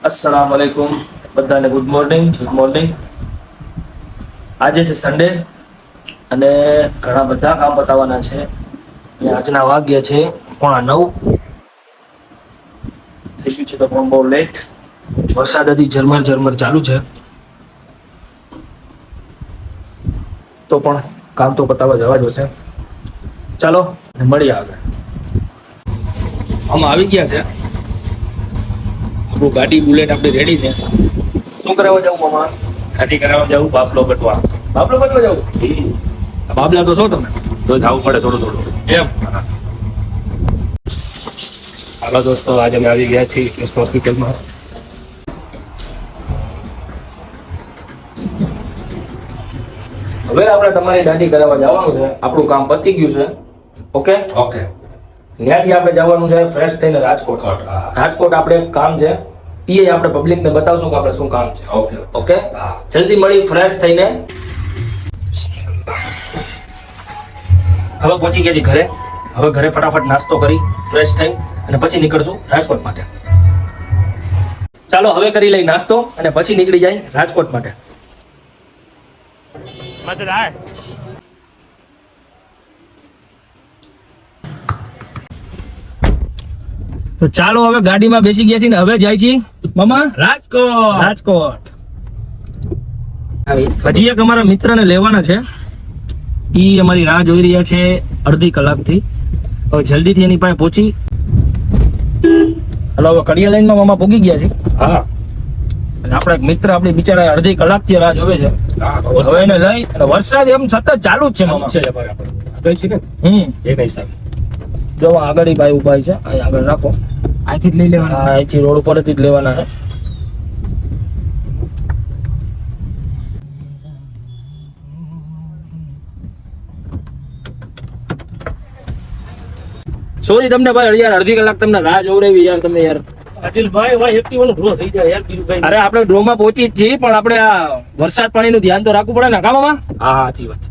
अस्सलाम वालेकुम બધાને ગુડ મોર્નિંગ. આજે છે સન્ડે અને ઘણા બધા કામ બતાવવાના છે. અને આજના વાગ્યા છે 8:30 થઈ ગયું છે તો પણ બહુ લેટ. વરસાદ હજી ઝરમર ચાલુ છે તો પણ કામ તો પતાવવા જવા જ હશે. ચાલો મળીએ આગળ. આમ આવી ગયા છે આપણું ગાડી બુલેટ આપણી રેડી છે. શું કરાવવા જવું મામા? ગાડી કરાવવા જવું બાપલો બટવા. બાબલો બદલો જવું? બાબલા તો છો તમે? તો જવું પડે થોડું એમ? હાલો દોસ્તો, આજે અમે આવી ગયા છીએ ક્રિસ્પ હોસ્પિટલમાં. હવે આપણે તમારી ગાડી કરાવવા જવાનું છે. આપણું કામ પતી ગયું છે. ઓકે, ત્યાંથી આપણે જવાનું છે ફ્રેશ થઈને રાજકોટ. રાજકોટ આપણે એક કામ છે એ આપણે પબ્લિકને બતાવશું કે આપણે શું કામ છે. ઓકે, જલ્દી મળી ફ્રેશ થઈને. હવે પહોંચી ગયા છીએ ઘરે. હવે ઘરે ફટાફટ નાસ્તો કરી ફ્રેશ થઈ અને પછી નીકળશું રાજકોટ માટે. ચાલો હવે કરી લઈ નાસ્તો અને પછી નીકળી જાય રાજકોટ માટે. મજેદાર. તો ચાલો હવે ગાડીમાં બેસી ગયા છીએ ને હવે જાય છીએ મામા રાજકોટ. હજી એક અમારા મિત્રને લેવાના છે. ઈ અમારી રાહ જોઈ રહ્યા છે અડધી કલાકથી. હવે જલ્દીથી એની પાસે પહોંચી. હલો, હવે કડિયા લાઈનમાં મામા પહોંચી ગયા છે. હા, અને આપણા એક મિત્ર આપણી બિચારા અડધી કલાકથી રાહ જોવે છે. હવે એને લઈ અને વરસાદ એમ સતત ચાલુ જ છે મામા. છે બરાબર. આગળ છે ને એ હિસાબે. જો આગળ ભાઈ ઉભા છે, અહીં આગળ રાખો. અહીંથી જ લઈ લેવાના. હા, અહીંથી રોડ ઉપરથી જ લેવાના છે. સોરી તમને ભાઈ, યાર અડધી કલાક તમને રાહ જોવરાવી યાર તમને યાર. ભાઈ એક્ટિવાનો ડ્રો થઈ જાય યાર બીજું અરે આપણે ડ્રોમાં પહોંચી જ છીએ પણ આપણે આ વરસાદ પાણીનું ધ્યાન તો રાખવું પડે ને કામમાં. હા, સાચી વાત.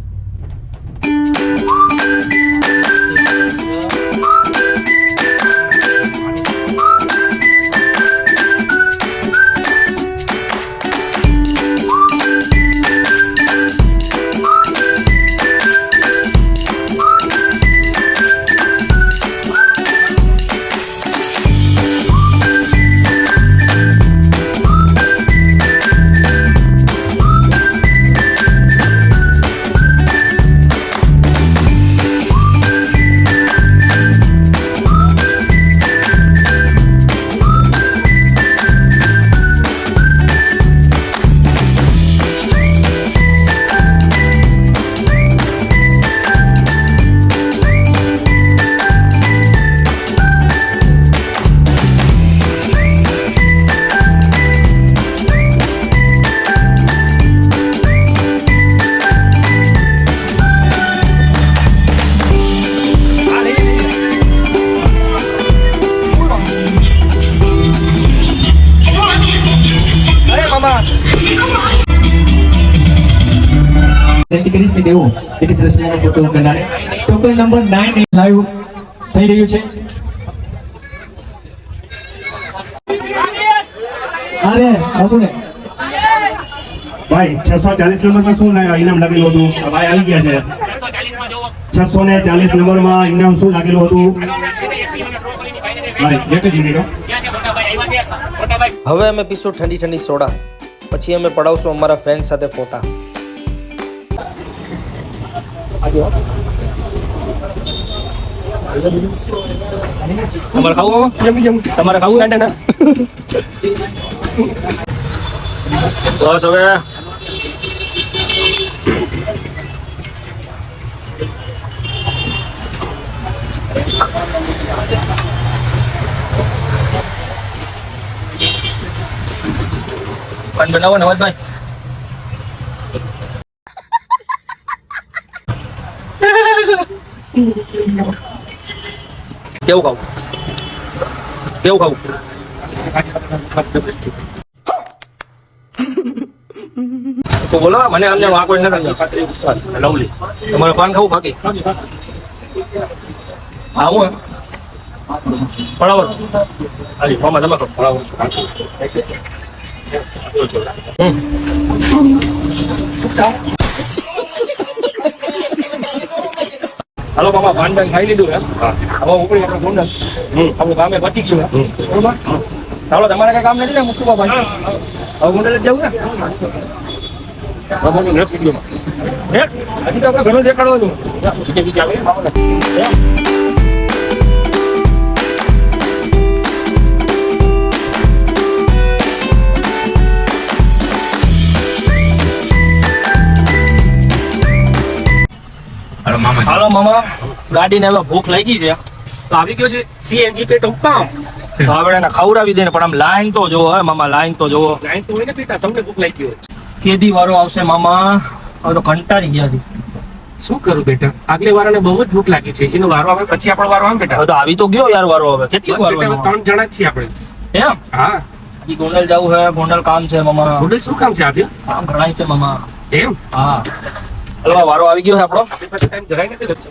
વિનંતી કરીશ કે તેઓ એક સરસ મજાનો ફોટો બનાવે. ટોકન નંબર 9 લાઈવ થઈ રહ્યું છે. અરે બાબુને ભાઈ 640 નંબરમાં શું ઇનામ લાગેલું હતું? ભાઈ આવી ગયા છે. 640 નંબરમાં ઇનામ શું લાગેલું હતું? ભાઈ એક જ મિનિટ. હવે અમે પીશું ઠંડી સોડા, પછી અમે પડાવશું અમારા ફ્રેન્ડ સાથે ફોટા. તમારે ખાવું? તમારે ખાવું ના? બસ હવે પાન બનાવો નવાજભાઈ. કેવું ખાવું? તો બોલો મને અમને આ કોઈ નથી લવલી તમારે પાન ખાવું બાકી હા હું ફળાવર હાજી મામા જમા કરો ફળાવર હાલો મામા ભાંડન ખાઈ લીધું હે હવે ઉપડી આપણે ગોંડલ આપણું કામે પતી ગયું હે બરોબર ચાલો તમારે કઈ કામ નથી ને મુકુ બાબા હવે ગોંડલ જ જવું ને બાબાનું નેક્સ્ટ વિડીયોમાં હે હજી તો આપણે ઘણું દેખાડવાનું બીજે આવે હાલો મામા ગાડીને હવે ભૂખ લાગી છે તો આવી ગયો છે સીએનજી પેટ્રોલ પંપ. તો આપણે એને ખવડાવી દઈએ પણ આમ લાઈન તો જોવો હે મામા લાઈન તો જોવો લાઈન તો હોય ને પીતા તમને ભૂખ લાગી હોય. કેદી વારો આવશે મામા હવે તો કંટાળી ગયા છે શું કરું બેટા આગલે વારાને બહુ જ ભૂખ લાગી છે એનો વારો આવે પછી આપણો વારો આવે બેટા. હવે તો આવી તો ગયો યાર વારો હવે કેટલી બસ વાર બેટા, હવે 3 જણા જ છીએ આપણે. એમ હા ઈ ગોંડલ જવું છે ગોંડલ કામ છે મામા મોઢે શું કામ છે આજે કામ ઘણાય છે મામા એમ હા હલો વારો આવી ગયો છે આપણો આપણી પાસે ટાઈમ જરાય નથી લગતો.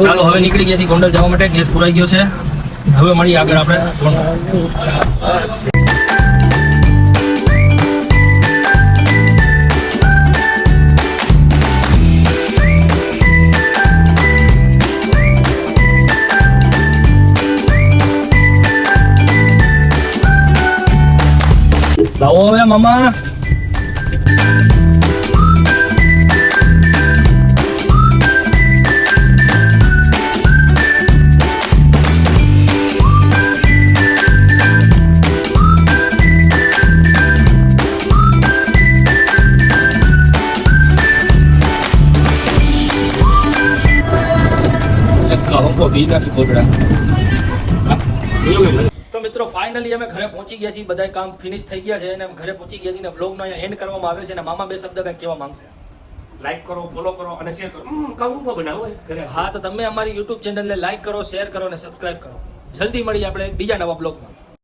ચાલો હવે નીકળી ગયા છીએ ગોંડલ જવા માટે ગેસ પુરાઈ ગયો છે હવે મળીએ આગળ આપણે ગોંડલ. લાવો હવે મામા તો મિત્રો ફાઇનલી અમે ઘરે પહોંચી ગયા છીએ બધા કામ ફિનિશ થઈ ગયા છે અને અમે ઘરે પહોંચી ગયા છીએ અને બ્લોગનો અહીંયા એન્ડ કરવામાં આવે છે અને મામા બે શબ્દ કંઈક કહેવા માંગશે લાઈક કરો, ફોલો કરો અને શેર કરો. કાઉન્ટ બનાવો ઘરે. હા તો તમે અમારી યુટ્યુબ ચેનલને લાઈક કરો શેર કરો અને સબસ્ક્રાઇબ કરો જલ્દી મળીએ આપણે બીજા નવા બ્લોગમાં